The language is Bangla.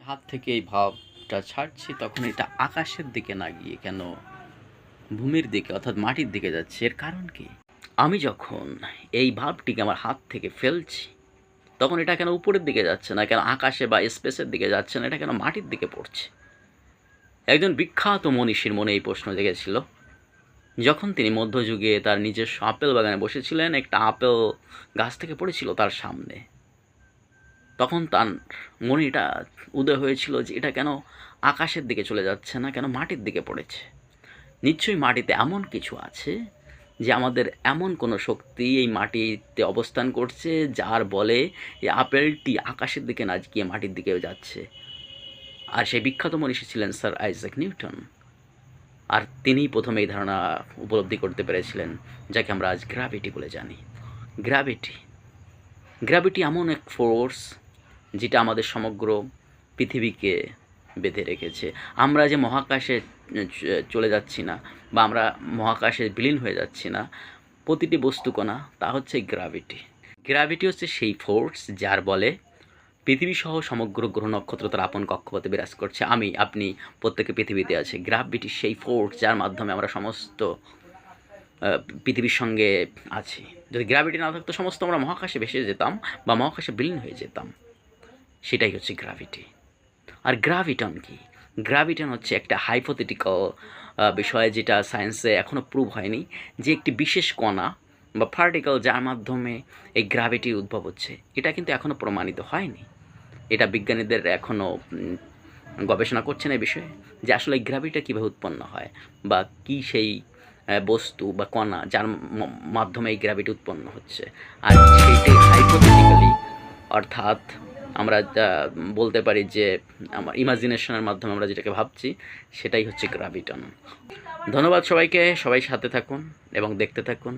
হাত থেকে এই ভাবটা ছাড়ছি, তখন এটা আকাশের দিকে না গিয়ে কেন ভূমির দিকে অর্থাৎ মাটির দিকে যাচ্ছে? এর কারণ কি? আমি যখন এই ভাবটিকে আমার হাত থেকে ফেলছি, তখন এটা কেন উপরের দিকে যাচ্ছে না, কেন আকাশে বা স্পেসের দিকে যাচ্ছে না, এটা কেন মাটির দিকে পড়ছে? একজন বিখ্যাত মনীষীর মনে এই প্রশ্ন জেগেছিল যখন তিনি মধ্যযুগে তার নিজস্ব আপেল বাগানে বসেছিলেন। একটা আপেল গাছ থেকে পড়েছিল তার সামনে। তখন তার মনে এটা উদয় হয়েছিল যে এটা কেন আকাশের দিকে চলে যাচ্ছে না, কেন মাটির দিকে পড়েছে? নিশ্চয়ই মাটিতে এমন কিছু আছে যে আমাদের এমন কোনো শক্তি এই মাটিতে অবস্থান করছে যার বলে এই আপেলটি আকাশের দিকে না গিয়ে মাটির দিকে যাচ্ছে। আর সেই বিখ্যাত মনীষী ছিলেন স্যার আইজ্যাক নিউটন। আর তিনিই প্রথমে এই ধারণা উপলব্ধি করতে পেরেছিলেন যাকে আমরা আজ গ্র্যাভিটি বলে জানি। গ্র্যাভিটি গ্র্যাভিটি এমন এক ফোর্স যেটা আমাদের সমগ্র পৃথিবীকে বেঁধে রেখেছে। আমরা যে মহাকাশে চলে যাচ্ছি না বা আমরা মহাকাশে বিলীন হয়ে যাচ্ছি না, প্রতিটি বস্তুকণা তা হচ্ছে গ্র্যাভিটি। গ্র্যাভিটি হচ্ছে সেই ফোর্স যার বলে পৃথিবীসহ সমগ্র গ্রহ নক্ষত্র তার আপন কক্ষপথে বিরাজ করছে। আমি, আপনি প্রত্যেকে পৃথিবীতে আছে। গ্র্যাভিটি সেই ফোর্স যার মাধ্যমে আমরা সমস্ত পৃথিবীর সঙ্গে আছি। যদি গ্র্যাভিটি না থাকতো সমস্ত আমরা মহাকাশে ভেসে যেতাম বা মহাকাশে বিলীন হয়ে যেতাম। সেটাই হচ্ছে গ্র্যাভিটি। আর গ্র্যাভিটন কি? গ্র্যাভিটন হচ্ছে একটা হাইপোথেটিক্যাল বিষয় যেটা সায়েন্সে এখনও প্রুভ হয়নি, যে একটি বিশেষ কণা বা পার্টিকেল যার মাধ্যমে এই গ্র্যাভিটির উদ্ভব হচ্ছে। এটা কিন্তু এখনও প্রমাণিত হয়নি। এটা বিজ্ঞানীদের এখনও গবেষণা করছেন এই বিষয়ে, যে আসলে এই গ্র্যাভিটিটা কীভাবে উৎপন্ন হয় বা কী সেই বস্তু বা কণা যার মাধ্যমে এই গ্র্যাভিটি উৎপন্ন হচ্ছে। আর সেইটাই হাইপোথেটিক্যালি, অর্থাৎ আমরা বলতে পারি যে আমার ইমাজিনেশনের মাধ্যমে আমরা যেটাকে ভাবছি সেটাই হচ্ছে গ্র্যাভিটন। ধন্যবাদ সবাইকে। সবাই সাথে থাকুন এবং দেখতে থাকুন।